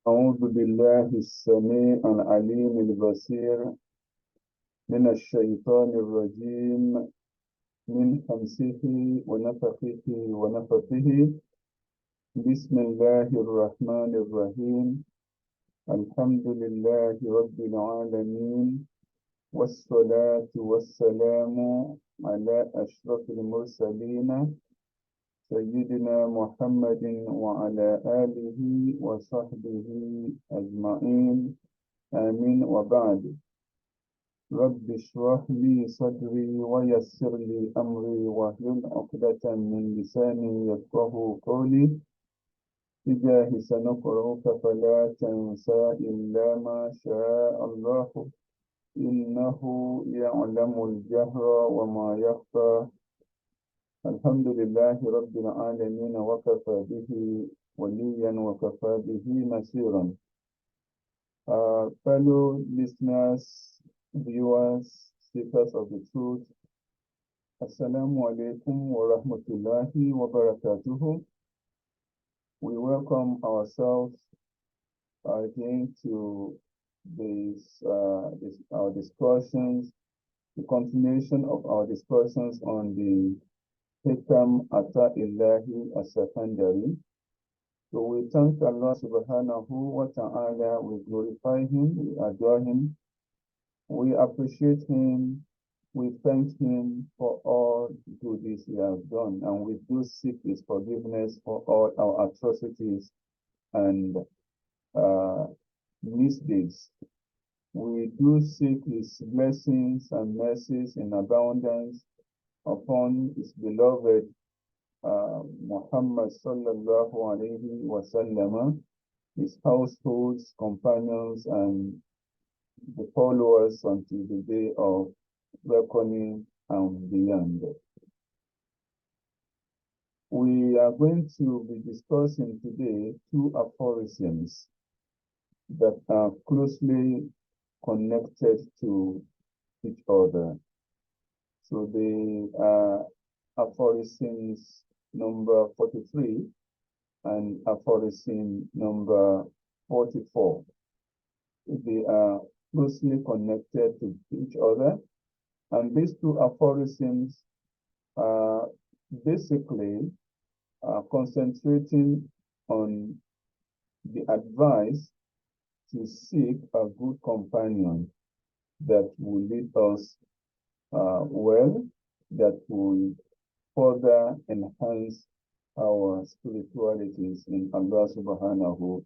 أعوذ بالله السميع العليم البصير من الشيطان الرجيم من همسه ونفخه ونفثه. بسم الله الرحمن الرحيم. الحمد لله رب العالمين، والصلاة والسلام على أشرف المرسلين سيدنا محمد وعلى آله وصحبه أجمعين. آمين. وبعد، رب اشرح لي صدري ويسر لي أمري واحلل عقدة من لساني يفقه قولي. إذا سنقرأك فلا تنسى إلا ما شاء الله، إنه يعلم الجهر وما يخفى. الحمد لله رب العالمين، وكفى به وليا وكفى به نصيرا. Fellow listeners, viewers, seekers of the truth, Assalamu alaikum wa rahmatullahi wa barakatuhu. We welcome ourselves again to our discussions, the continuation of our discussions on the AtaiLlah Al-Sakandari. So we thank Allah subhanahu wa ta'ala, we glorify Him, we adore Him, we appreciate Him, we thank Him for all goodies He has done, and we do seek His forgiveness for all our atrocities and misdeeds. We do seek His blessings and mercies in abundance upon His beloved Muhammad sallallahu alayhi wa sallam, his households, companions, and the followers until the day of reckoning and beyond. We are going to be discussing today two aphorisms that are closely connected to each other. So the aphorisms number 43 and aphorism number 44. They are closely connected to each other, and these two aphorisms are basically concentrating on the advice to seek a good companion that will lead us well, that will further enhance our spiritualities in Allah subhanahu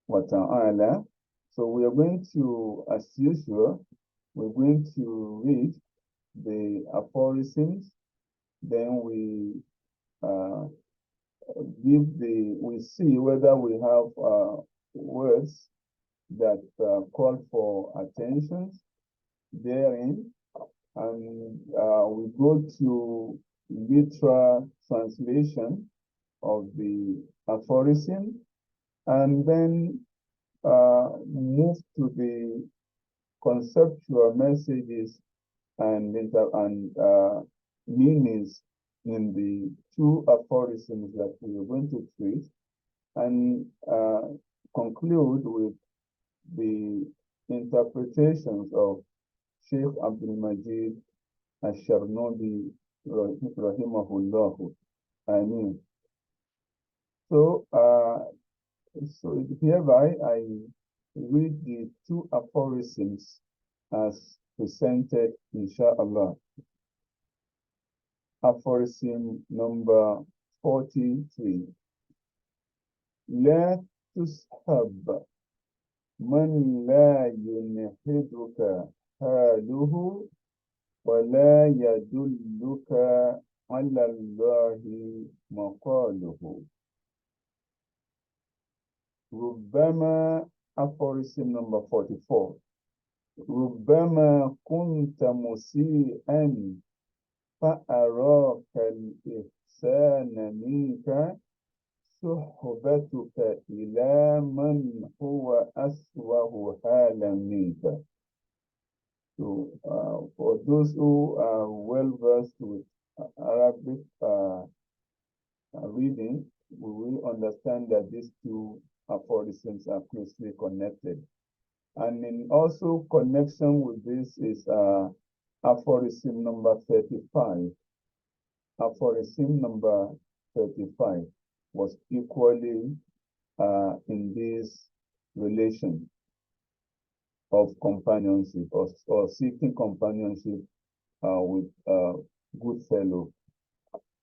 wa ta'ala. So we are going to, as usual, we're going to read the aphorisms, then we we see whether we have words that call for attention therein, and we go to literal translation of the aphorism, and then move to the conceptual messages and meanings in the two aphorisms that we are going to treat, and conclude with the interpretations of Sheikh Abdul Majid Al-Sharnobi rahimahullah. Ameen. So, hereby I read the two aphorisms as presented, inshallah. Aphorism number 43. لا تسحب من لا ينهدك حاله ولا يدلك على الله مقاله. ربما, aphorism number 44. ربما كنت مسيئا فأراك الإحسان منك صحبتك إلى من هو أسوأ حالا منك. So, for those who are well versed with Arabic reading, we will understand that these two aphorisms are closely connected. And in also connection with this is aphorism number 35. Aphorism number 35 was equally in this relation of companionship or seeking companionship with good fellow.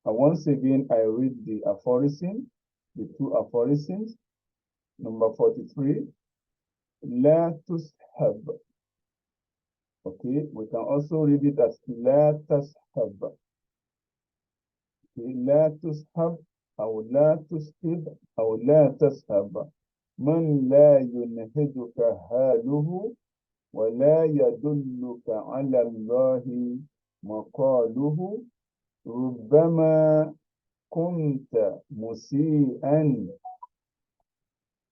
And once again, I read the aphorism, the two aphorisms. Number 43, La tushab. Okay, we can also read it as La tashab. Okay, La tushab, أو لا تسحب أو لا تسحب من لا ينهدك حاله ولا يدلك على الله مقاله ربما كنت مسيئا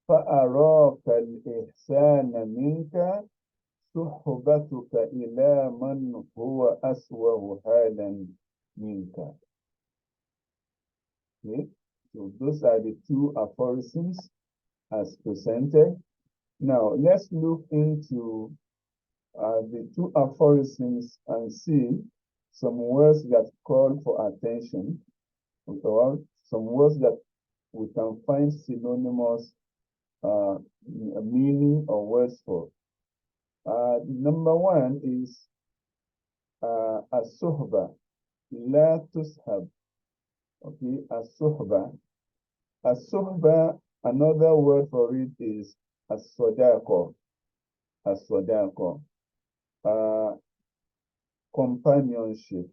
فأراك الإحسان منك صحبتك إلى من هو أسوأ حالا منك. Okay, so those are the two aphorisms as presented. Now let's look into the two aphorisms and see some words that call for attention, or some words that we can find synonymous meaning or words for. Number one is as-suhba, la tushab. Okay, as-suhba. As-suhba, another word for it is as-sadaqa. As-sadaqa. Companionship.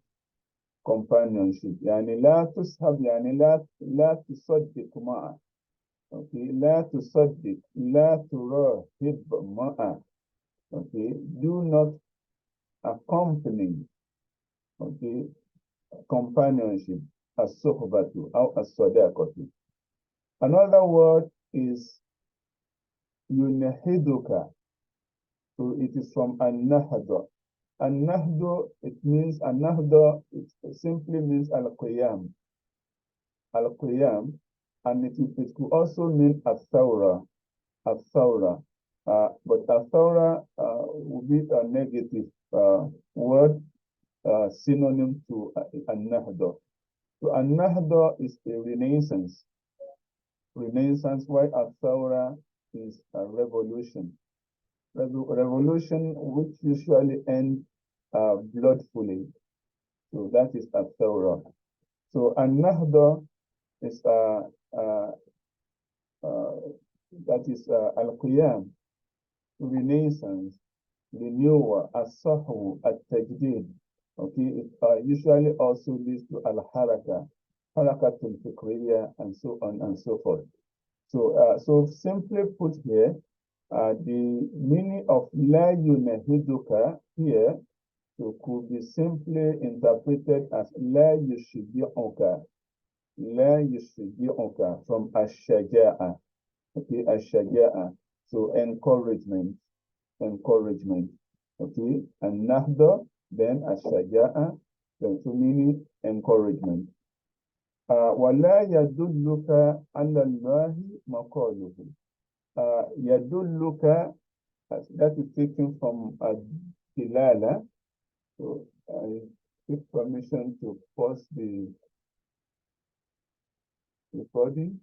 Companionship. يعني لا تسحب يعني لا تصدق معه. Okay, لا تصدق, لا تراهب معه. Okay, do not accompany. Okay, companionship. As-suhbatu or as-sadaqatu. Another word is yunahiduka. So it is from an-nahda. An-nahdu, it means an-nahda, it simply means al-qiyam. Al-qiyam, and it could also mean al-thawra. Al-thawra. But al-thawra would be a negative word synonym to an-nahda. So an-nahda is a renaissance. Renaissance, while al-thawra is a revolution. Revolution which usually end bloodfully. So that is al-thawra. So an-nahda is that is al-qiyam, renaissance, renewal, as-sahwu, at-tajdid. Okay, it usually also leads to al-haraka, harakatul fikriyya, and so on and so forth. So, so simply put here, the meaning of la yunahiduka here could be simply interpreted as la yushbi'uka, la yushbi'uka, from ash-shaja'a. Okay, ash-shaja'a. So encouragement, encouragement. Okay, and nahda, then ash-shaja'a, then to meaning encouragement. وَلَا يَدُلُّكَ عَلَى اللَّهِ مَقَالُهُ. يَدُلُّكَ, that is taken from Dilala. So I take permission to pause the recording.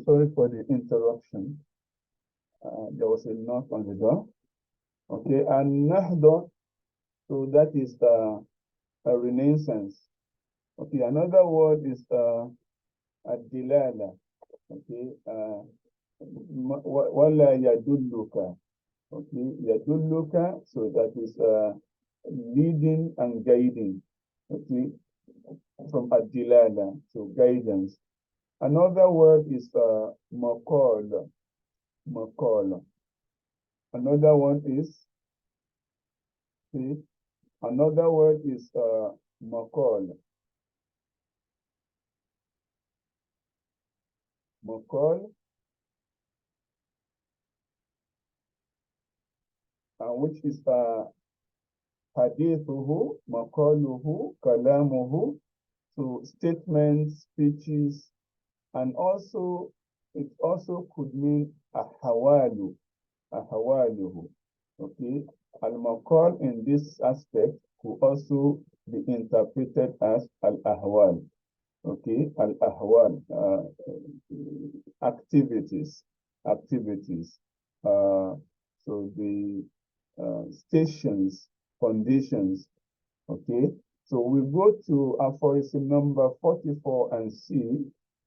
Sorry for the interruption. There was a knock on the door. Okay, and Nahda, so that is a renaissance. Okay, another word is Dilala. Okay, Wala Yadulluka. Okay, Yadulluka, so that is leading and guiding. Okay, from Adilala, so guidance. Another word is Maqal. Maqal. Another one is, see, another word is Maqal. Maqal, which is hadithuhu, maqaluhu, kalamuhu, so statements, speeches, and also it also could mean ahawalu, ahawaluhu. Okay, al-maqal in this aspect could also be interpreted as al-ahwal. Okay, al-ahwal, activities, activities. So the stations, conditions. Okay, so we go to aphorism number 44 and see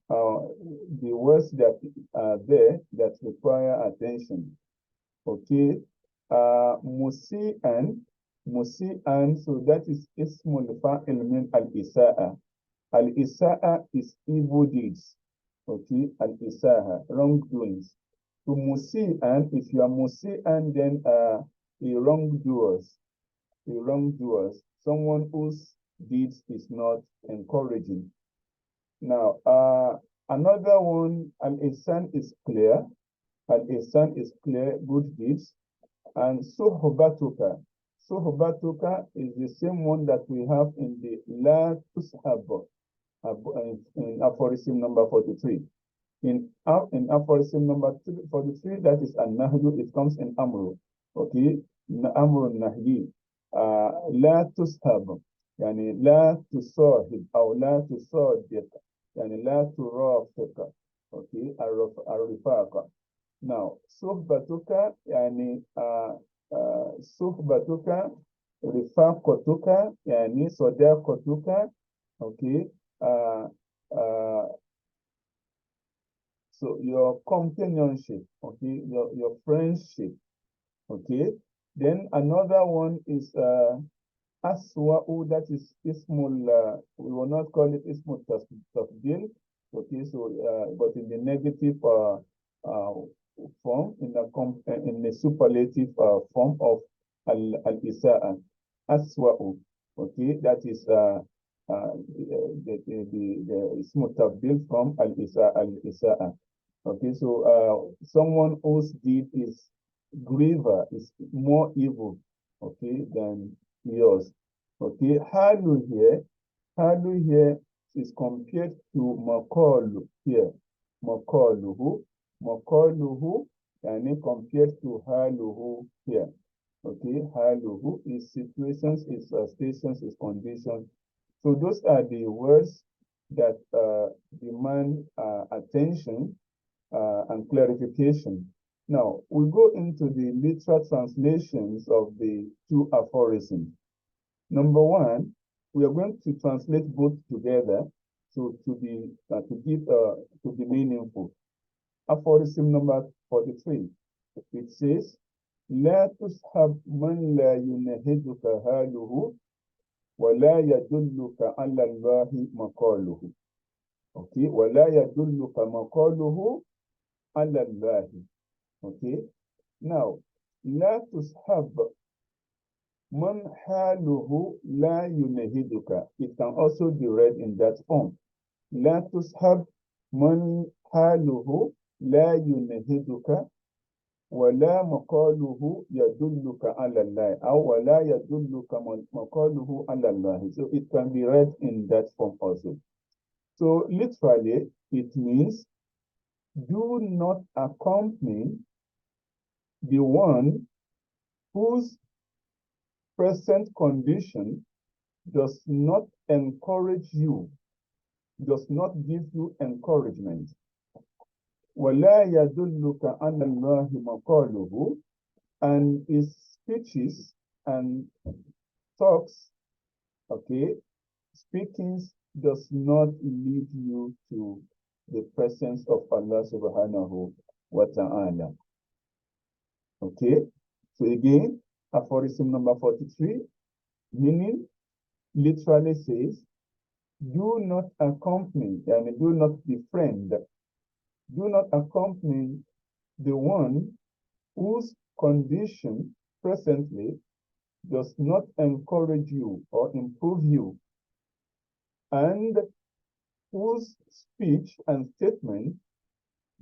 the words that are there that require attention. Okay, musi'an, musi'an, so that is ismul fa'il min al-isa'a. Al-isa'a is evil deeds. Okay, al-isa'a, wrongdoings. So musi'an, if you are musi'an, then a wrongdoers, someone whose deeds is not encouraging. Now, another one, al-ihsan is clear. Al-ihsan is clear, good deeds. And suhbatuka. Suhbatuka is the same one that we have in the la tushab, in aphorism number 43. In aphorism number 43, that is an-nahyu, it comes in amru. Okay, amru nahyi. La tushab, yani la tusahib, or la tusadiq, yani la turafiq. Okay, ar-rifaqa. Now, suhbatuka, yani suhbatuka, rifaqatuka, yani sadaqatuka. Okay, so your companionship, okay, your friendship, okay. Then another one is aswa'u, that is ismul, we will not call it ismul tafdil, okay, so but in the negative form, in the superlative form of al-isa'a, aswa'u, okay, that is the ismul tafdil from al-isa'a. Okay, so someone whose deed is graver, is more evil, okay, than yours. Okay, halu here is compared to maqalu here. Maqaluhu, and compared to haluhu here. Okay, haluhu is situations, is stations, is conditions. So those are the words that demand attention and clarification. Now, we go into the literal translations of the two aphorisms. Number one, we are going to translate both together to be meaningful. Aphorism number 43. It says, لا تسحب من لا ينهدك هاله ولا يدلك على الله مقاله. Okay, ولا يدلك مقاله على الله. Okay, now لا تسحب من حاله لا ينهدك. It can also be read in that form. لا تسحب من حاله لا ينهدك ولا مقاله يدلك على الله أو ولا يدلك مقاله على الله. So it can be read in that form also. So literally it means do not accompany the one whose present condition does not encourage you, does not give you encouragement. وَلَا يَدُلُّكَ عَلَى اللَّهِ مَقَالُهُ, and his speeches and talks, okay, speakings does not lead you to the presence of Allah subhanahu wa ta'ala. Okay, so again, aphorism number 43, meaning literally says, do not accompany, and do not befriend, do not accompany the one whose condition presently does not encourage you or improve you and whose speech and statement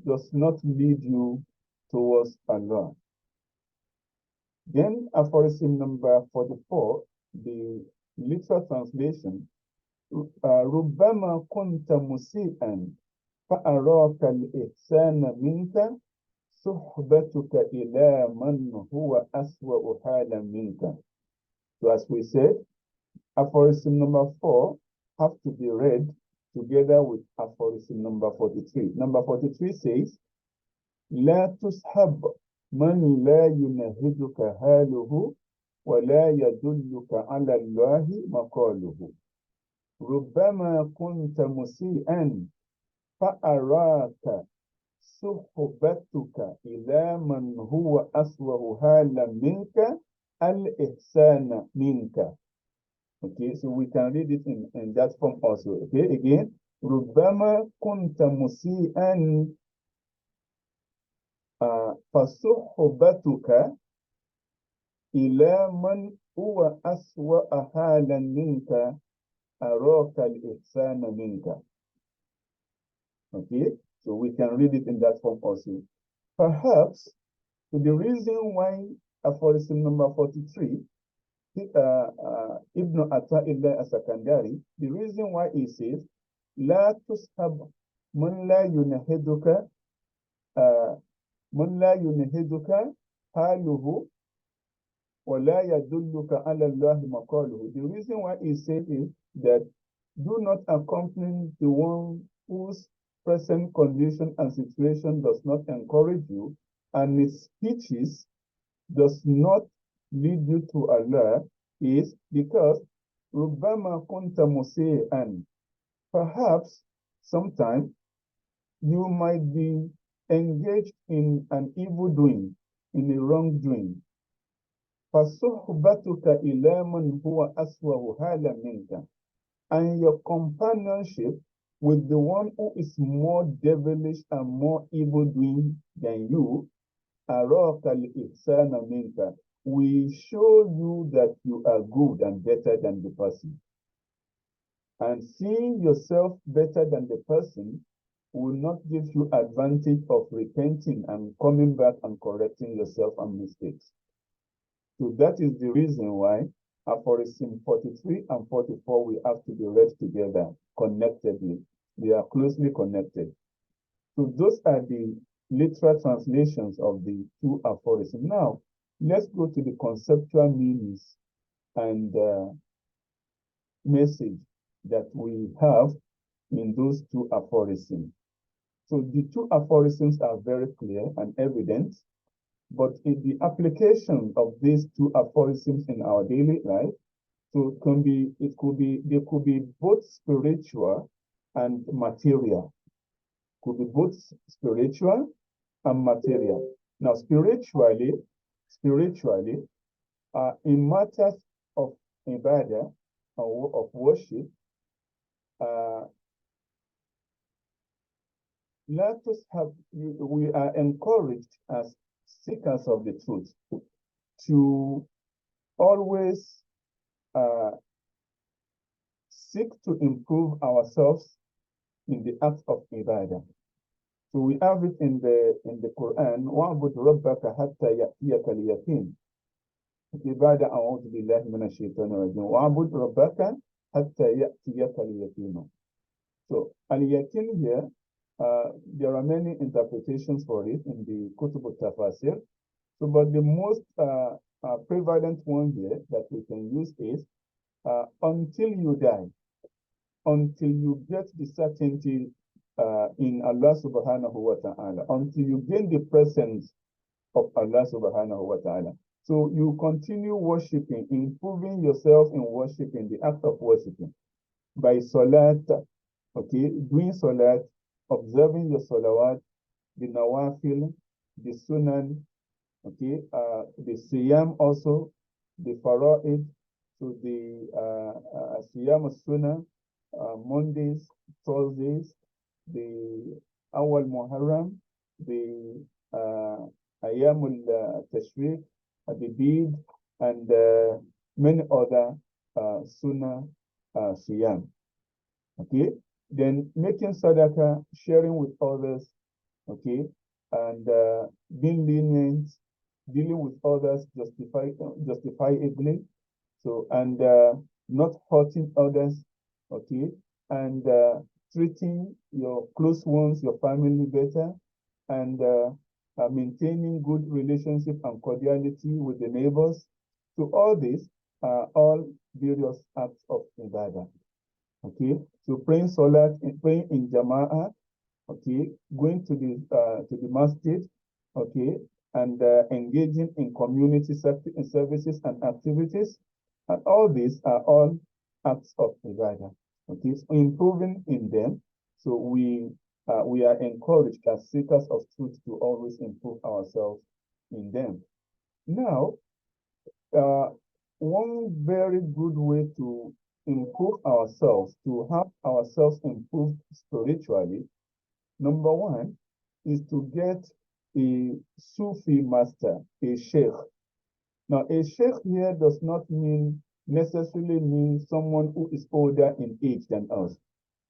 does not lead you towards Allah. Then aphorism number 44, the literal translation, ربما كنت مسيئا فأراك الإحسان منك صحبتك إلى من هو أسوأ حالا منك. So as we said, aphorism number 4 have to be read together with aphorism number 43. Number 43 says, لا تصحب من لا ينهدك حاله ولا يدلك على الله مقاله. ربما كنت مسيئا فأراك صحبتك إلى من هو أسوأ حالا منك الإحسان منك. Okay, so we can read it in that form also. Okay, again, ربما كنت مسيئا فصحبتك إلى من هو أسوأ حالا منك أراك الإحسان منك. Okay, so we can read it in that form also. Perhaps the reason why aphorism number 43, Ibn AtaiLlah Al-Sakandari, the reason why he says, لا تصحب من لا ينهدك من لا ينهدك حاله ولا يدلك على الله مقاله. The reason why he said is that do not accompany the one whose present condition and situation does not encourage you, and his speeches does not lead you to Allah, is because ربما كنت مسيئا, perhaps sometime you might be engaged in an evil doing, in a wrongdoing. فصحبتك إلى من هو أسوأ حالا منك, and your companionship with the one who is more devilish and more evil doing than you, أراك الإحسان منك, we show you that you are good and better than the person. And seeing yourself better than the person will not give you advantage of repenting and coming back and correcting yourself and mistakes. So that is the reason why aphorism 43 and 44 will have to be read together, connectedly. They are closely connected. So those are the literal translations of the two aphorisms. Now, let's go to the conceptual meanings and message that we have in those two aphorisms. So the two aphorisms are very clear and evident, but in the application of these two aphorisms in our daily life, so they could be both spiritual and material. Could be both spiritual and material. Now, spiritually, in matters of ibadah, of worship, we are encouraged as seekers of the truth to always seek to improve ourselves in the act of ibadah. So we have it in the Quran, وَعْبُدْ رَبَّكَ حَتَّى يَأْتِيَكَ الْيَقِينُ. Ibadah, أعوذ بالله من الشيطان الرجيم. وَعْبُدْ رَبَّكَ حَتَّى يَأْتِيَكَ الْيَقِينُ. So al-yaqin here, there are many interpretations for it in the Kutub al-Tafasir. So, but the most prevalent one here that we can use is until you die, until you get the certainty in Allah subhanahu wa ta'ala, until you gain the presence of Allah subhanahu wa ta'ala. So you continue worshiping, improving yourself in worshiping, the act of worshiping, by salat, okay, doing salat, observing your salawat, the nawafil, the sunan, okay, the siyam also, the fara'id, so the siyam sunnah, Mondays, Thursdays, the awal Muharram, the ayamul tashriq, the bead, and many other sunnah siyam. Okay, then making sadaqah, sharing with others, okay, and being lenient, dealing with others justifiably, so and not hurting others, okay, and treating your close ones, your family better, and maintaining good relationship and cordiality with the neighbors. So all these are all various acts of ibadah. Okay, so praying salat, praying in Jama'ah, okay, going to the masjid, okay, and engaging in community services and activities, and all these are all acts of ibadah. Okay, so improving in them. So we are encouraged as seekers of truth to always improve ourselves in them. Now, uh, one very good way to improve ourselves, to have ourselves improved spiritually, number one is to get a Sufi master, a sheikh. Now, a sheikh here does not necessarily mean someone who is older in age than us.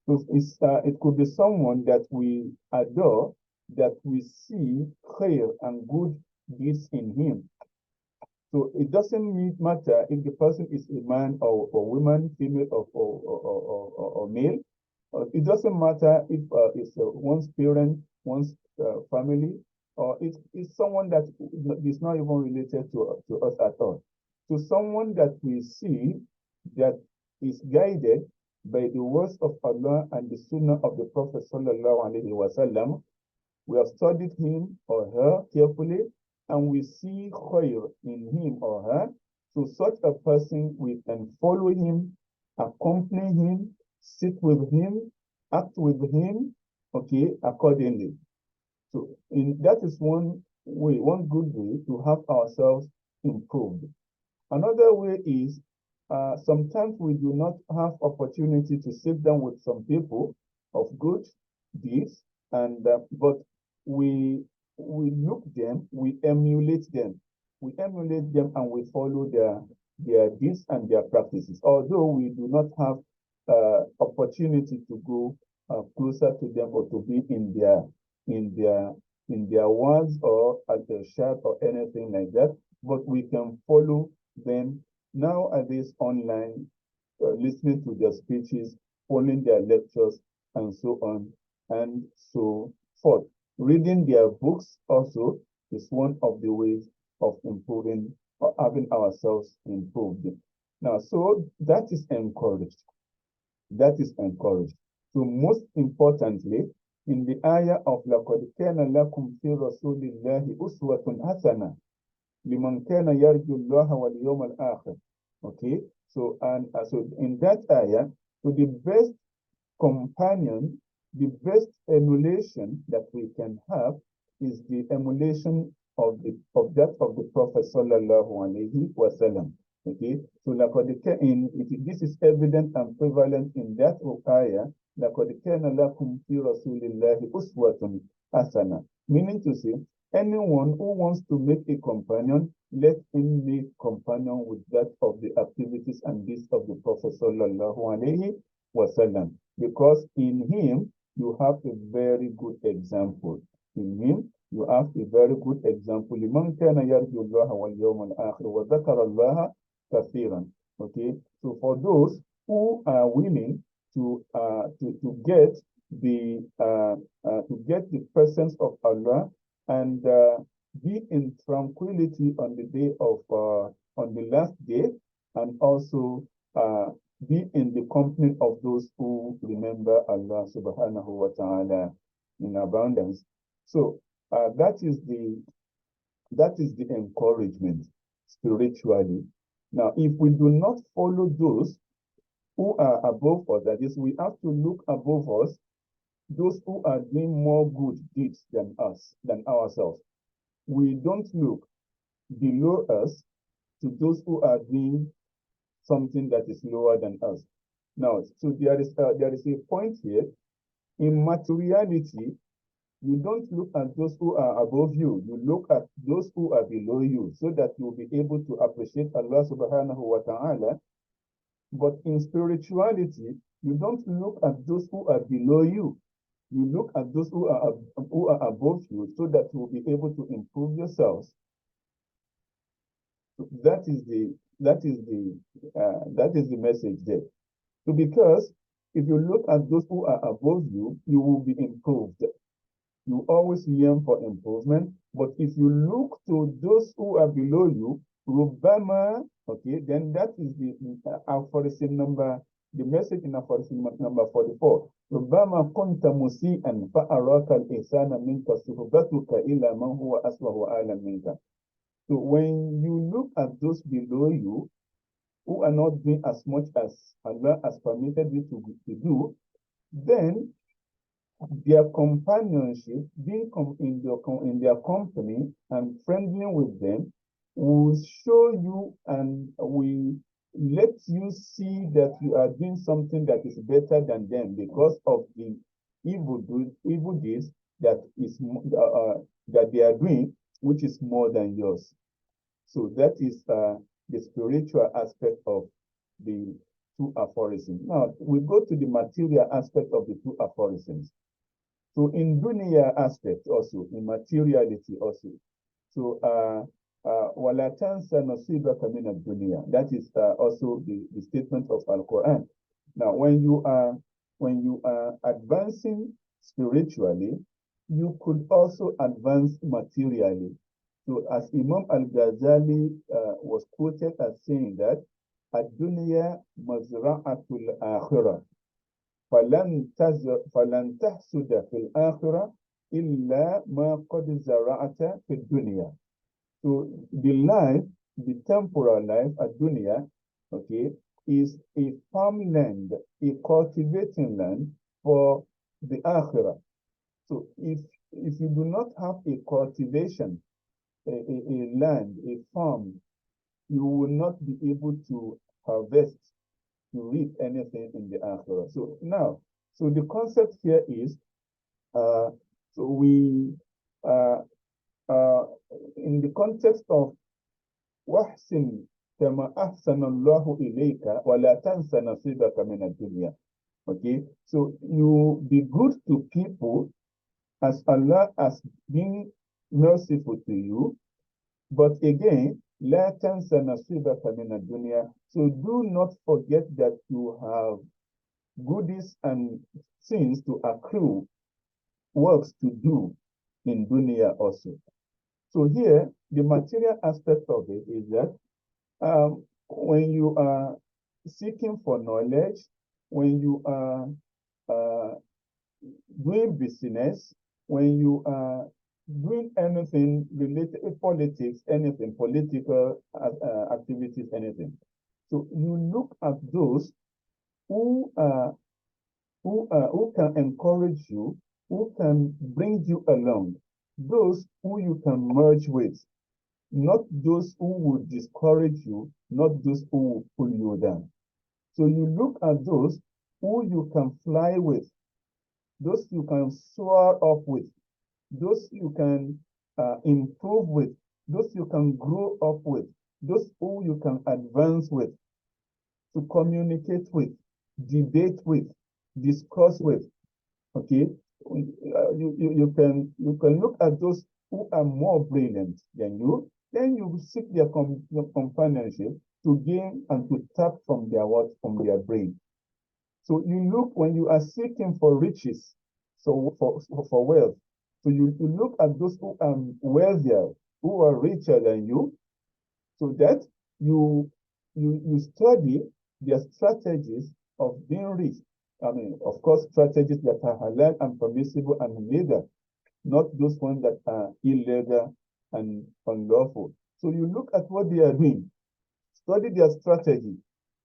So it could be someone that we adore, that we see khair and good deeds in him. So it doesn't matter if the person is a man or woman, female or male. It doesn't matter if it's one's parent, one's family, or it's someone that is not even related to us at all. So someone that we see that is guided by the words of Allah and the Sunnah of the Prophet Sallallahu Alaihi Wasallam. We have studied him or her carefully, and we see khair in him or her. So such a person, we can follow him, accompany him, sit with him, act with him, okay, accordingly. So that is one way, one good way to have ourselves improved. Another way is sometimes we do not have opportunity to sit down with some people of good deeds, and but we look them, we emulate them, and we follow their deeds and their practices. Although we do not have opportunity to go closer to them or to be in their in their words or at their shop or anything like that, but we can follow them nowadays online, listening to their speeches, following their lectures, and so on and so forth. Reading their books also is one of the ways of improving or having ourselves improved. Now, so that is encouraged. That is encouraged. So most importantly, in the ayah of لَقَدْ كَانَ لَكُمْ فِي رَسُولِ اللَّهِ أُسْوَةٌ حَسَنَةٌ لِمَنْ كَانَ يَرْجُو اللَّهَ وَالْيَوْمَ الْآخِرِ. Okay, so so in that ayah, so the best companion, the best emulation that we can have is the emulation of that of the Prophet Sallallahu Alaihi Wasallam. Okay, so this is evident and prevalent in that ayah. لَقَدْ كَانَ لَكُمْ فِي رَسُولِ اللَّهِ أُسْوَةٌ حَسَنَةٌ. Meaning to say, anyone who wants to make a companion, let him make companion with that of the activities and deeds of the Prophet Sallallahu Alaihi Wasallam. Because in him, you have a very good example. In him, you have a very good example. لِمَنْ كَانَ يَرْجُو اللَّهَ وَالْيَوْمَ الْآخِرَ وَذَكَرَ اللَّهَ كَثِيرًا. Okay, so for those who are willing to get the presence of Allah and be in tranquility on the day of on the last day, and also be in the company of those who remember Allah subhanahu wa ta'ala in abundance. So that is the encouragement spiritually. Now, if we do not follow those who are above us, that is, we have to look above us, those who are doing more good deeds than us, than ourselves. We don't look below us to those who are doing something that is lower than us. Now, so there is a point here. In materiality, you don't look at those who are above you. You look at those who are below you, so that you'll be able to appreciate Allah subhanahu wa ta'ala. But in spirituality, You don't look at those who are below you. You look at those who are above you, so that you will be able to improve yourselves. So that is the message there. So because if you look at those who are above you, you will be improved. You always yearn for improvement. But if you look to those who are below you, Rubama, okay, then that is the aphorism number, the message in aphorism number 44. Rubama kunta musi'an fa'araka al-ihsana minka suhbatuka ila man huwa aswahu ala minka. So when you look at those below you, who are not doing as much as Allah has permitted you to do, then their companionship, being in their company and friendly with them, will show you and will let you see that you are doing something that is better than them because of the evil deeds that they are doing, which is more than yours. So that is the spiritual aspect of the two aphorisms. Now we go to the material aspect of the two aphorisms. So in dunya aspect also, in materiality also. So wala tansa nasibaka min ad-dunya. That is also the statement of Al-Quran. Now when you are advancing spiritually, you could also advance materially. So as Imam Al-Ghazali was quoted as saying that ad-dunya mazra'atul akhirah. فلن تحسد في الآخرة إلا ما قد زرعت في الدنيا. So the life, the temporal life at dunya, okay, is a farmland, a cultivating land for the akhirah. So if you do not have a cultivation, a land, a farm, you will not be able to harvest, to reap anything in the akhirah. So now, so the concept here is, so we, in the context of وَحْسِنْ كَمَا أَحْسَنَ اللَّهُ إِلَيْكَ وَلَا تَنْسَ نَصِيبَكَ مِنَ الدُّنْيَا. Okay, so you be good to people as Allah has been merciful to you, but again, لا تنس نصيبك من الدنيا. So do not forget that you have goodies and sins to accrue, works to do in dunya also. So here, the material aspect of it is that when you are seeking for knowledge, when you are doing business, when you are doing anything related to politics, anything, political activities, anything. So you look at those who can encourage you, who can bring you along, those who you can merge with, not those who will discourage you, not those who will pull you down. So you look at those who you can fly with, those you can soar up with, those you can improve with, those you can grow up with, those who you can advance with, to communicate with, debate with, discuss with. Okay, you can look at those who are more brilliant than you, then you seek their companionship to gain and to tap from their brain. So you look when you are seeking for riches, so for wealth. So you look at those who are wealthier, who are richer than you, so that you study their strategies of being rich. I mean, of course, strategies that are halal and permissible and legal, not those ones that are illegal and unlawful. So you look at what they are doing, study their strategy.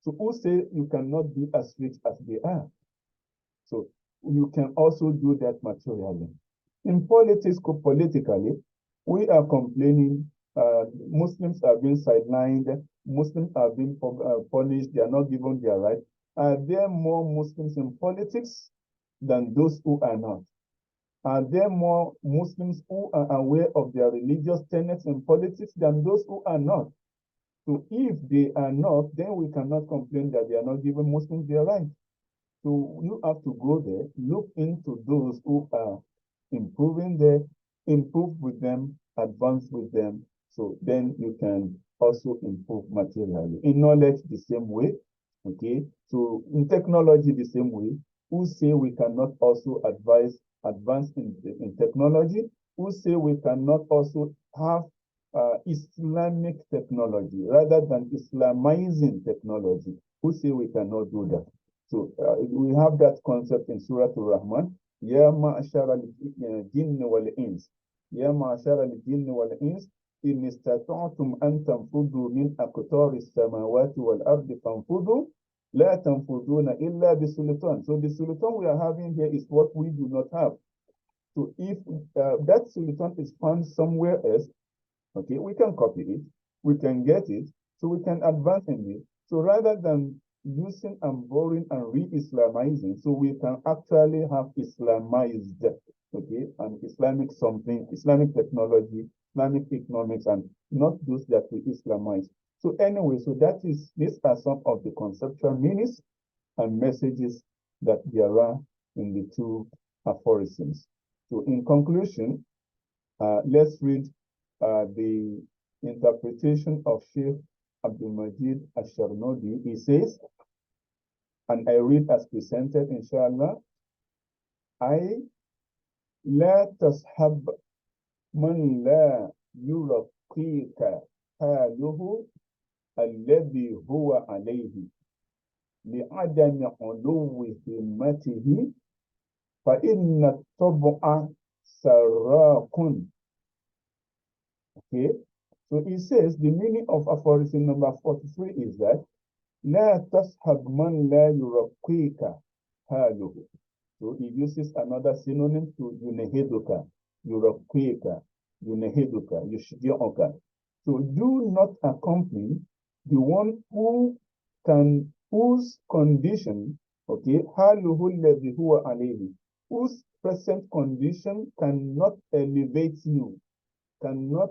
So who say you cannot be as rich as they are? So you can also do that materially. In politics, politically, we are complaining Muslims are being sidelined, Muslims are being punished, they are not given their right. Are there more Muslims in politics than those who are not? Are there more Muslims who are aware of their religious tenets in politics than those who are not? So if they are not, then we cannot complain that they are not giving Muslims their right. So you have to go there, look into those who are improving there, improve with them, advance with them. So then you can also improve materially. In knowledge, the same way. Okay. So in technology, the same way. Who say we cannot also advance in technology? Who say we cannot also have Islamic technology rather than Islamizing technology? Who say we cannot do that? So we have that concept in Surah Al-Rahman. Ya ma'ashara al-jinn wal-ins. Ya ma'ashara al-jinn wal-ins. إن استطعتم أن تنفذوا من أقطار السماوات والأرض فانفذوا لا تنفذون إلا بسلطان. So the sultan we are having here is what we do not have. So if that sultan is found somewhere else, okay, we can copy it, we can get it, so we can advance in it. So rather than using and borrowing and re-Islamizing, so we can actually have Islamized, okay, and Islamic something, Islamic technology, Islamic economics, and not those that we Islamize. So anyway, so these are some of the conceptual meanings and messages that there are in the two aphorisms. So in conclusion, let's read the interpretation of Sheikh Abdul Majid Ash-Sharnodi. He says, and I read as presented, inshallah, I لا تصحب من لا يرقيك حاله الذي هو عليه لعدم علو همته فإن الطبع سراق. Okay, so he says the meaning of aphorism number 43 is that لا تصحب من لا يرقيك حاله. So he uses another synonym to yuneheduka, yurakweka, yuneheduka, yushidioka. So do not accompany the one whose condition, okay, haluhu alladhi huwa alayhi, whose present condition cannot elevate you, cannot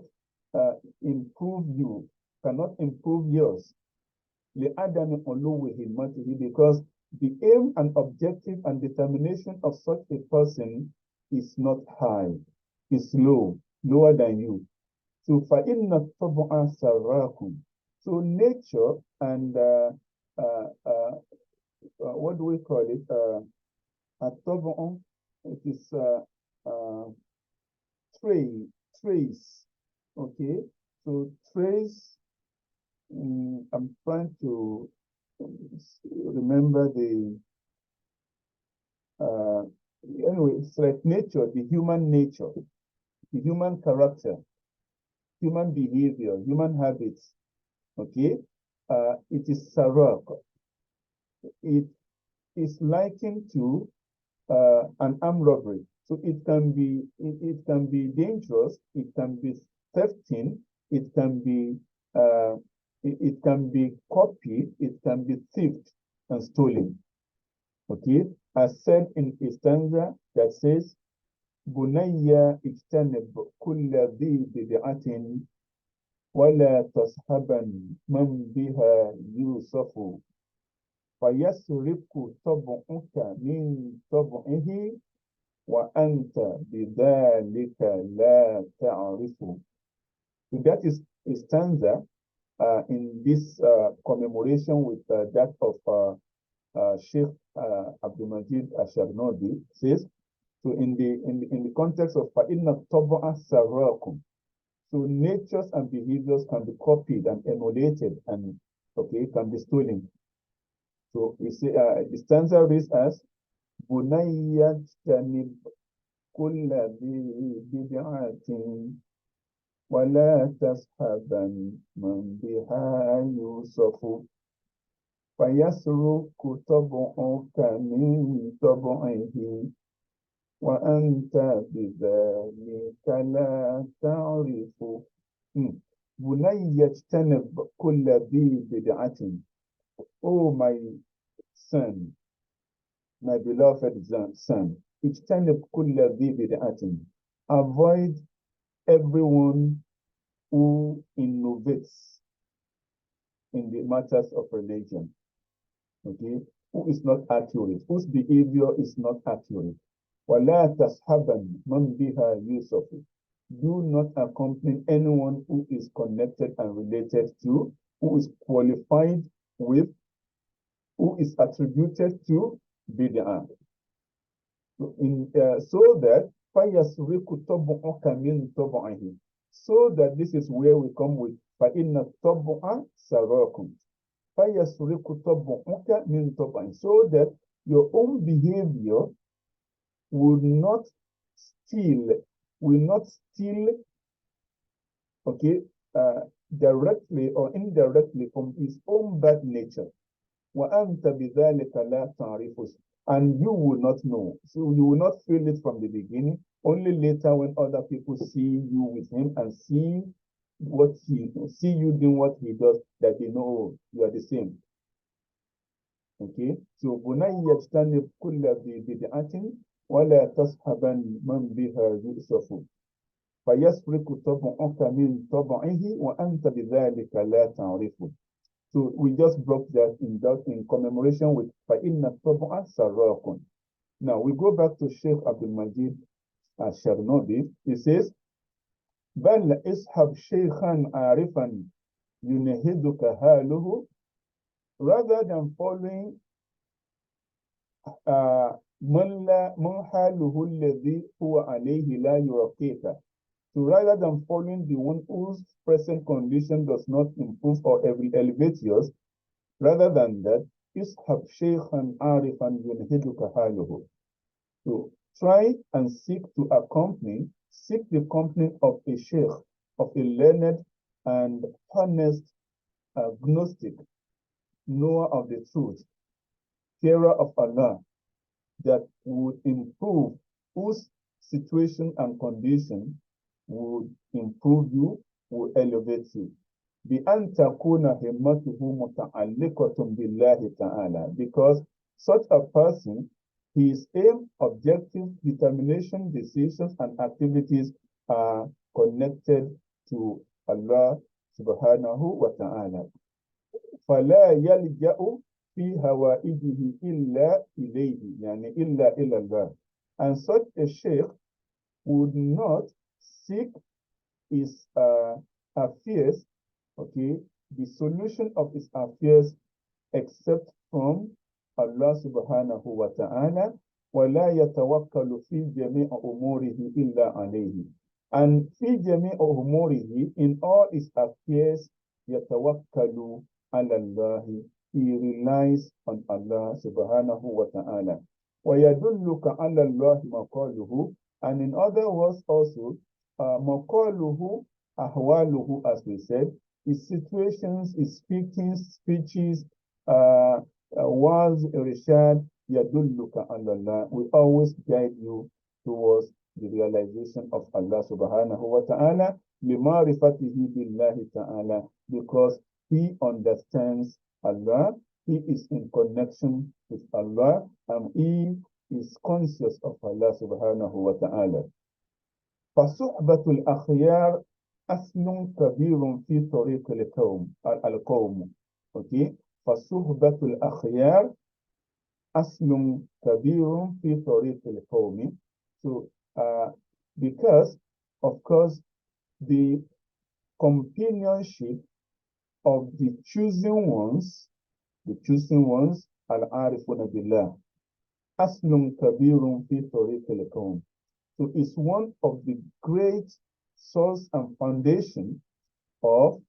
improve you, cannot improve yours. لِعَدَمِ عُلُوِّ هِمَّتِهِ, because the aim and objective and determination of such a person is not high, is low, lower than you. So فَإِنَّ الطَّبْعَ سَرَّاكُمْ. So nature and what do we call it? الطَّبْعُ, it is trace. Okay, so trace. I'm trying to remember the anyway, it's like nature, the human nature, the human character, human behavior, human habits. Okay, it is sarak. It is likened to an armed robbery. So it can be dangerous, it can be thefting, it can be copied, it can be thieved and stolen. Okay, as said in a stanza that says, "Bunayya ijtanib kulla dhi bid'atin wala tashaban man biha yusafu fayasriku tab'uka min tab'ihi wa anta bidhalika la ta'rifu." So that is a stanza in this commemoration with that of Sheikh Abdul Majid Ash-Sharnodi. Says, so in the context of فَإِنَّ الطَّبْعَ سَرَّاكُمْ, so natures and behaviors can be copied and emulated and can be stolen. So we say the stanza reads as بُنَيَّ اجْتَنِبْ كُلَّ ذِي بِدْعَةٍ وَلَا تَصْحَبًا مَنْ بِهَا يُوصَفُ فيسرق طبعك من طبعه وأنت بذلك لا تعرف. بني اجتنب كل ذي بدعة. Oh my son, my beloved son, اجتنب كل ذي بدعة. Avoid everyone who innovates in the matters of religion. Okay, who is not accurate, whose behavior is not accurate. وَلَا تَصْحَبًا مَنْ بِهَا يُوسُفُ. Do not accompany anyone who is connected and related to, who is qualified with, who is attributed to bid'ah. So that فَيَسْرِقُ طَبْعُكَ مِنْ طَبْعِهِ. So that this is where we come with فَإِنَّ الطَّبْعَ سَرَاكُمْ. فَيَسْرِقُ طَبْعُكَ مِنْ طَبْعِهِ. So that your own behavior will not steal, okay, directly or indirectly from his own bad nature. وَأَنْتَ بِذَلِكَ لَا تَعْرِفُ. And you will not know. So you will not feel it from the beginning. Only later when other people see you with him and see you doing what he does, that they know you are the same. Okay? So بُنَيَّ اجْتَنِبْ كُلَّ ذِي بِدْعَةٍ وَلَا تَصْحَبًا مَنْ بِهَا يُؤْسَفُ. فَيَسْرِقُ طَبْعُكَ مِنْ طَبْعِهِ وَأَنْتَ بِذَلِكَ لَا تَعْرِفُ. So we just broke that in commemoration with فَإِنَّ الطَّبْعَ سَرَّاكٌ. Now we go back to Sheikh Abdul Majid al-Sharnobi. He says, بَلْ إِسْحَبْ شَيْخًا عَارِفًا يُنَهِدُكَ هَالُهُ. Rather than following مَنْ حَالُهُ الَّذِي هُوَ عَلَيْهِ لَا يُرَقِّيكَ. So rather than following the one whose present condition does not improve or elevate yours, rather than that, ishab shaykhan arifan yunhiduka haluhu. So try and seek the company of a sheikh, of a learned and honest gnostic, knower of the truth, fearer of Allah, that would improve, whose situation and condition would improve you, will elevate you. بِأَن تَكُونَ هِمَّتُهُ مُتَعَلِّقَةٌ بِاللَّهِ تَعَالَى. Because such a person, his aim, objective, determination, decisions, and activities are connected to Allah subhanahu wa ta'ala. فَلَا يَلْجَأُ فِي هَوَائِجِهِ إِلَّا إِلَيْهِ يعني إِلَّا إِلَى اللَّهِ. And such a sheikh would not seek his affairs, okay, the solution of his affairs except from Allah subhanahu wa ta'ala. وَلَا يَتَوَكَّلُ فِي جَمِيعِ أُمُورِهِ إِلَّا عَلَيْهِ. And فِي جَمِيعِ أُمُورِهِ, in all his affairs, يَتَوَكَّلُ عَلَى اللَّهِ. He relies on Allah subhanahu wa ta'ala. وَيَدُلُّكَ عَلَى اللَّهِ مَقَالُهُ. And in other words also, مَقَالُهُ أَحْوَالُهُ, as we said, his situations, his speeches, was irshad, yadulluka Allah, will always guide you towards the realization of Allah subhanahu wa ta'ala, limarifatihi billahi ta'ala, because he understands Allah, he is in connection with Allah, and he is conscious of Allah subhanahu wa ta'ala. فَصُحْبَةُ الْأَخْيَارِ أَصْلٌ كَبِيرٌ فِي طَرِيقِ الْقَوْمِ. Okay? فَصُحْبَةُ الْأَخْيَارِ أَصْلٌ كَبِيرٌ فِي طَرِيقِ الْقَوْمِ. So, because, of course, the companionship of the chosen ones, al-arifuna billah, aslun kabirun fi tariq al-qawm. So it's one of the great source and foundation of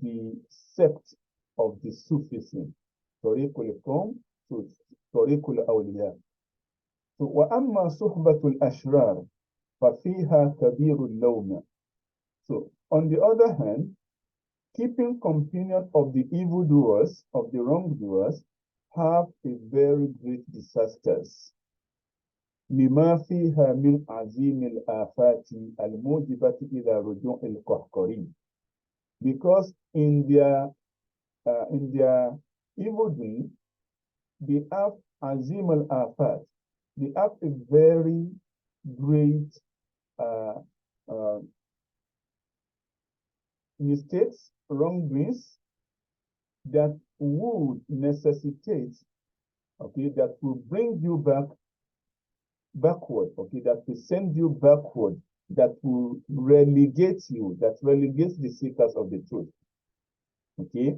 the sect of the Sufism, tariq al-qawm, so tariq al-awliya. So وَأَمَّا صُحْبَةُ الْأَشْرَارِ فَفِيهَا كَبِيرُ اللَّوْمِ. So on the other hand, keeping companion of the evildoers, of the wrongdoers, have a very great disasters. لما فيها من عظيم الآفات الموجبة إلى رجوع القهقري. Because in their evil doing, they have azim al-afat. They have a very great mistakes, wrongdoings that would necessitate, okay, that will bring you backward, okay, that will send you backward, that will relegate you, that relegates the seekers of the truth, okay,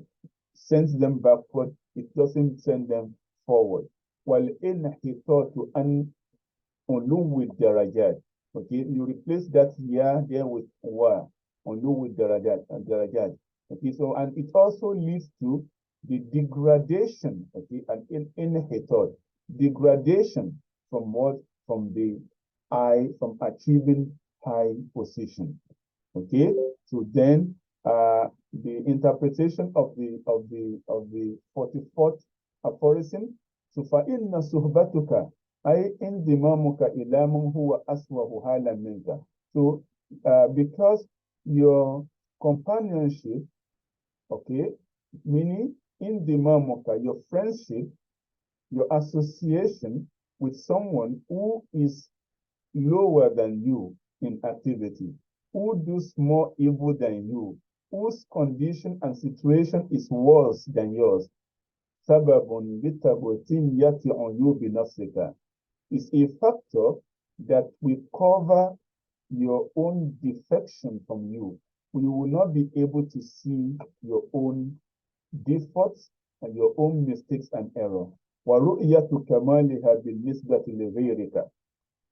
sends them backward, it doesn't send them forward. وَالْإِنْحِطَاطُ أَنْ عُلُوِّ الدَّرَجَاتِ, okay, you replace that ya there with wa, عُلُوِّ الدَّرَجَاتِ, okay, so, and it also leads to the degradation, okay, and inhitot, degradation from what? From from achieving high position, okay. So then, the interpretation of the 44th aphorism. So فَإِنَّ صُحْبَتُكَ أي انضمامك إلى من هو أسوأ حالا منك. So because your companionship, okay, meaning indimamuka, your friendship, your association with someone who is lower than you in activity, who does more evil than you, whose condition and situation is worse than yours, sababun litabutin yati on you binafsika, is a factor that will cover your own defection from you. You will not be able to see your own defaults and your own mistakes and error. وَرُؤْيَةُ كَمَالِهَا بِالنِّسْبَةِ لِغَيْرِكَ.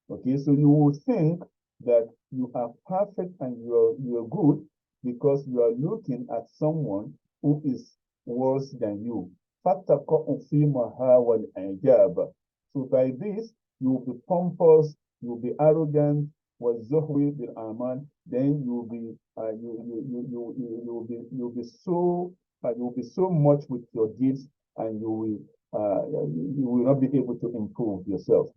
Okay, so you will think that you are perfect and you're good because you are looking at someone who is worse than you. فَتَقَعُ فِيمَهَا وَالْإِعْجَابَ. So by this, you will be pompous, you will be arrogant, وَالزُّهْوِ بِالْأَعْمَالِ. Then you'll be so much with your deeds, and you will not be able to improve yourself.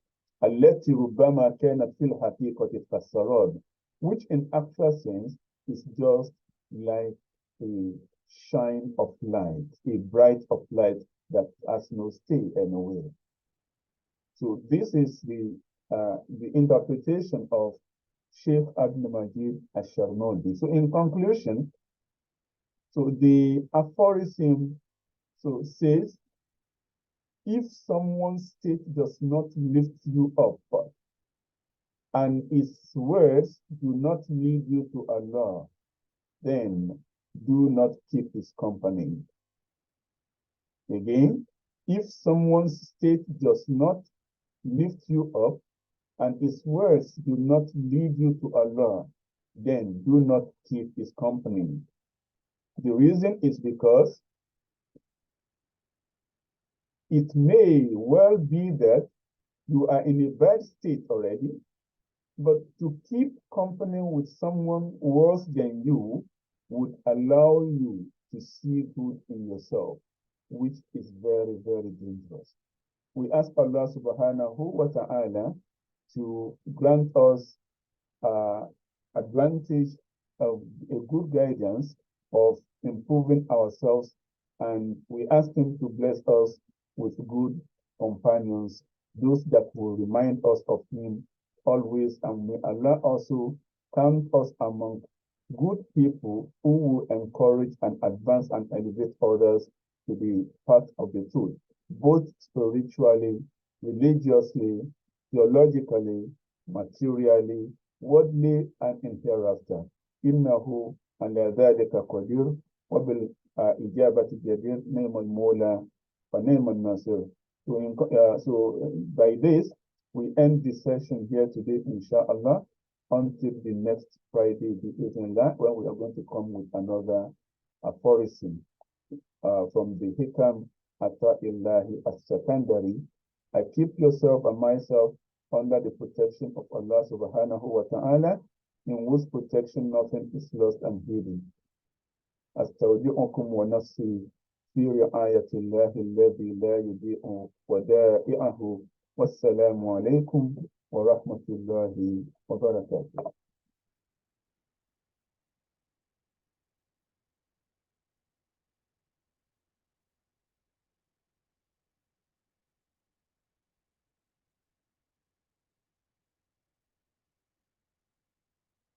التي ربما كانت في الحقيقة كالسراب, which in actual sense is just like a shine of light, a bright of light that has no stay anywhere. So this is the interpretation of Sheikh Abdul Majid Ash-Sharnodi. So in conclusion, so the aphorism says, if someone's state does not lift you up and his words do not lead you to Allah, then do not keep his company. Again, if someone's state does not lift you up and his words do not lead you to Allah, then do not keep his company. The reason is because it may well be that you are in a bad state already, but to keep company with someone worse than you would allow you to see good in yourself, which is very, very dangerous. We ask Allah subhanahu wa ta'ala to grant us advantage of a good guidance of improving ourselves, and we ask him to bless us with good companions, those that will remind us of him always, and may Allah also count us among good people who will encourage and advance and elevate others to the path of the truth, both spiritually, religiously, theologically, materially, worldly, and in hereafter. إنه على ذلك قدير وبالإجابة جدير نعم المولى ونعم الناصر. So by this, we end this session here today, inshallah, until the next Friday, when we are going to come with another aphorism from the Hikam AtaiLlah Al-Sakandari. I keep yourself and myself under the protection of Allah subhanahu wa ta'ala, in whose protection nothing is lost and hidden. أستودعكم ونفسي في رعاية الله الذي لا يضيع ودائعه والسلام عليكم ورحمة الله وبركاته.